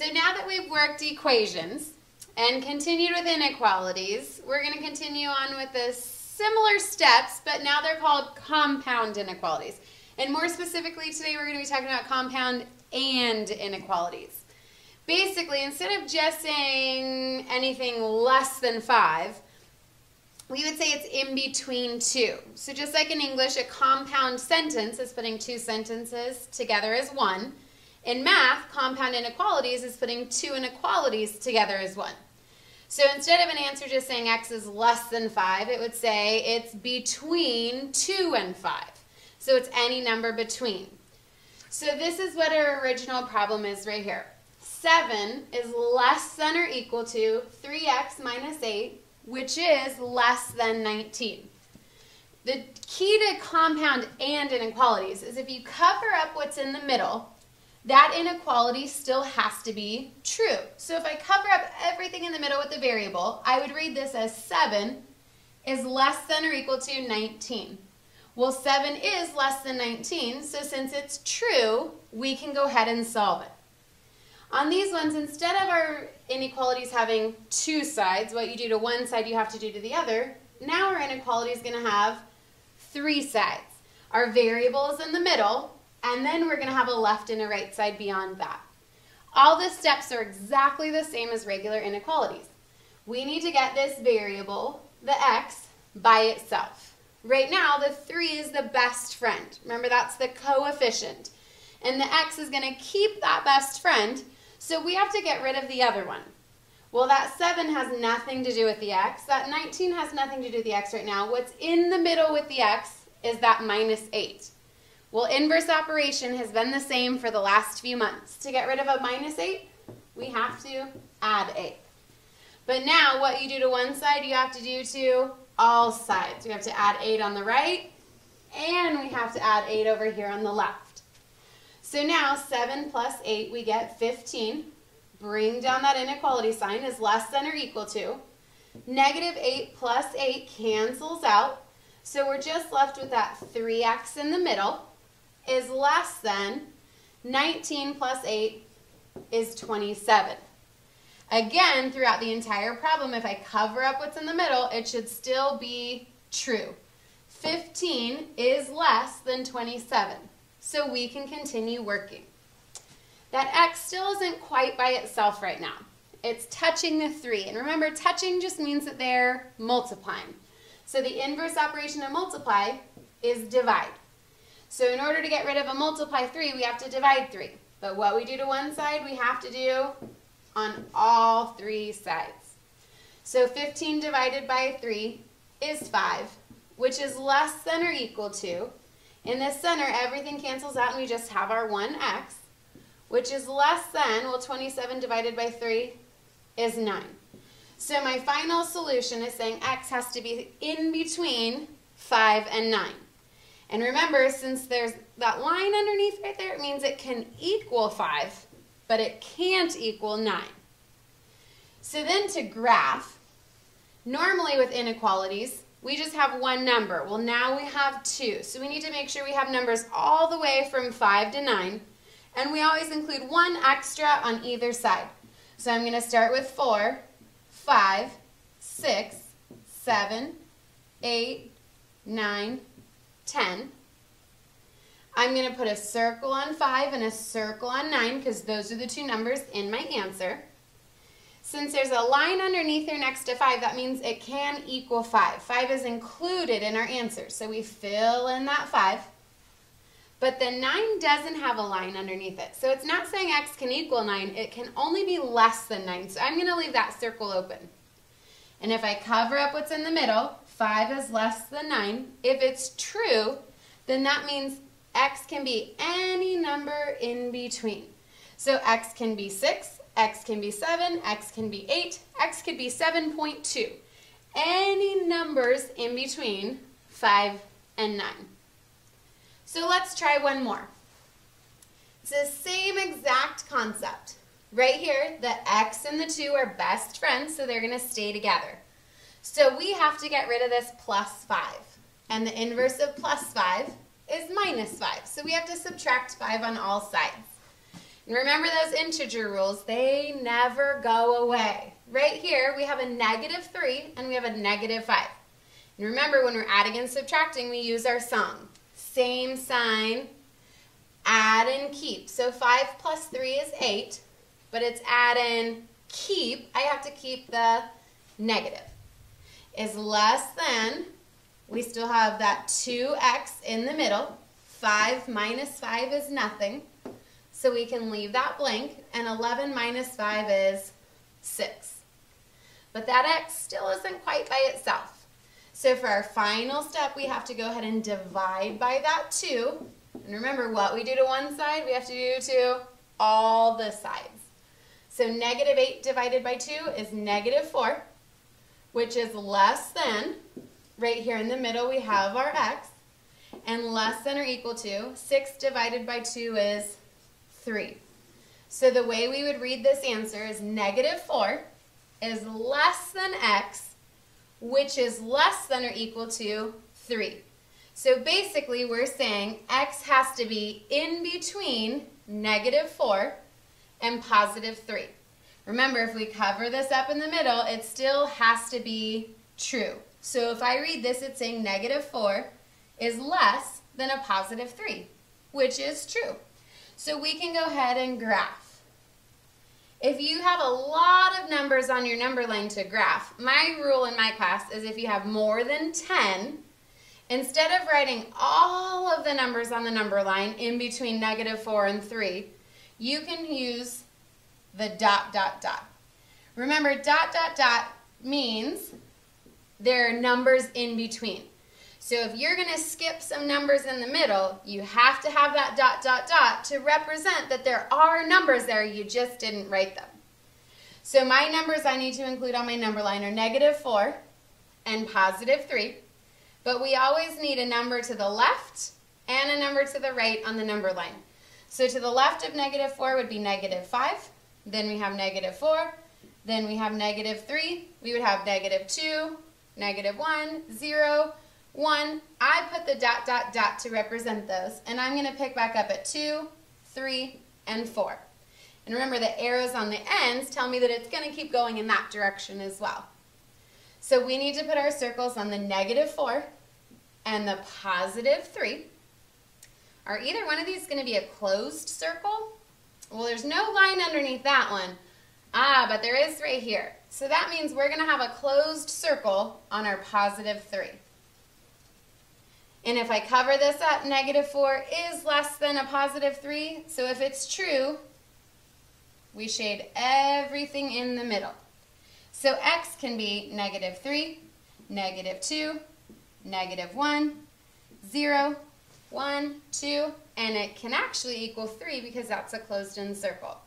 So now that we've worked equations and continued with inequalities, we're going to continue on with the similar steps, but now they're called compound inequalities. And more specifically, today we're going to be talking about compound and inequalities. Basically, instead of just saying anything less than 5, we would say it's in between 2. So just like in English, a compound sentence is putting 2 sentences together as 1. In math, compound inequalities is putting 2 inequalities together as 1. So instead of an answer just saying x is less than 5, it would say it's between 2 and 5. So it's any number between. So this is what our original problem is right here. 7 is less than or equal to 3x minus 8, which is less than 19. The key to compound and inequalities is if you cover up what's in the middle, that inequality still has to be true. So if I cover up everything in the middle with a variable, I would read this as 7 is less than or equal to 19. Well, 7 is less than 19, so since it's true, we can go ahead and solve it. On these ones, instead of our inequalities having 2 sides, what you do to one side you have to do to the other, now our inequality is going to have 3 sides. Our variable is in the middle, and then we're going to have a left and a right side beyond that. All the steps are exactly the same as regular inequalities. We need to get this variable, the x, by itself. Right now, the 3 is the best friend. Remember, that's the coefficient. And the x is going to keep that best friend, so we have to get rid of the other one. Well, that 7 has nothing to do with the x. That 19 has nothing to do with the x right now. What's in the middle with the x is that minus 8. Well, inverse operation has been the same for the last few months. To get rid of a minus 8, we have to add 8. But now what you do to one side, you have to do to all sides. We have to add 8 on the right, and we have to add 8 over here on the left. So now 7 plus 8, we get 15. Bring down that inequality sign is less than or equal to. Negative 8 plus 8 cancels out. So we're just left with that 3x in the middle is less than 19 plus 8 is 27. Again, throughout the entire problem, if I cover up what's in the middle, it should still be true. 15 is less than 27. So we can continue working. That x still isn't quite by itself right now. It's touching the 3. And remember, touching just means that they're multiplying. So the inverse operation of multiply is divide. So in order to get rid of a multiply 3, we have to divide 3. But what we do to one side, we have to do on all 3 sides. So 15 divided by 3 is 5, which is less than or equal to. In the center, everything cancels out and we just have our 1x, which is less than, well, 27 divided by 3 is 9. So my final solution is saying x has to be in between 5 and 9. And remember, since there's that line underneath right there, it means it can equal 5, but it can't equal 9. So then to graph, normally with inequalities, we just have one number. Well, now we have 2. So we need to make sure we have numbers all the way from 5 to 9. And we always include 1 extra on either side. So I'm going to start with 4, 5, 6, 7, 8, 9, 10. I'm going to put a circle on 5 and a circle on 9 because those are the 2 numbers in my answer. Since there's a line underneath here next to 5, that means it can equal 5. 5 is included in our answer, so we fill in that 5. But the 9 doesn't have a line underneath it, so it's not saying x can equal 9. It can only be less than 9, so I'm going to leave that circle open. And if I cover up what's in the middle, 5 is less than 9. If it's true, then that means x can be any number in between. So x can be 6, x can be 7, x can be 8, x could be 7.2. Any numbers in between 5 and 9. So let's try one more. It's the same exact concept. Right here, the x and the 2 are best friends, so they're going to stay together. So we have to get rid of this plus 5. And the inverse of plus 5 is minus 5. So we have to subtract 5 on all sides. And remember those integer rules, they never go away. Right here, we have a -3 and we have a -5. And remember, when we're adding and subtracting, we use our song. Same sign, add and keep. So 5 plus 3 is 8, but it's add and keep. I have to keep the negative. Is less than, we still have that 2x in the middle. 5 minus 5 is nothing. So we can leave that blank, and 11 minus 5 is 6. But that x still isn't quite by itself. So for our final step, we have to go ahead and divide by that 2. And remember, what we do to one side, we have to do to all the sides. So -8 divided by 2 is -4, which is less than, right here in the middle we have our x, and less than or equal to, 6 divided by 2 is 3. So the way we would read this answer is -4 is less than x, which is less than or equal to 3. So basically we're saying x has to be in between -4 and +3. Remember, if we cover this up in the middle, it still has to be true. So if I read this, it's saying -4 is less than a +3, which is true. So we can go ahead and graph. If you have a lot of numbers on your number line to graph, my rule in my class is if you have more than 10, instead of writing all of the numbers on the number line in between -4 and 3, you can use the ... Remember, ... means there are numbers in between. So if you're going to skip some numbers in the middle, you have to have that ... to represent that there are numbers there, you just didn't write them. So my numbers I need to include on my number line are -4 and +3, but we always need a number to the left and a number to the right on the number line. So to the left of -4 would be -5, then we have -4, then we have -3, we would have -2, -1, 0, 1. I put the ... to represent those, and I'm going to pick back up at 2, 3, and 4. And remember, the arrows on the ends tell me that it's going to keep going in that direction as well. So we need to put our circles on the -4 and the +3. Are either one of these going to be a closed circle? Well, there's no line underneath that one. But there is right here. So that means we're going to have a closed circle on our +3. And if I cover this up, -4 is less than a +3. So if it's true, we shade everything in the middle. So x can be -3, -2, -1, 0, 1, 2, and it can actually equal 3 because that's a closed-in circle.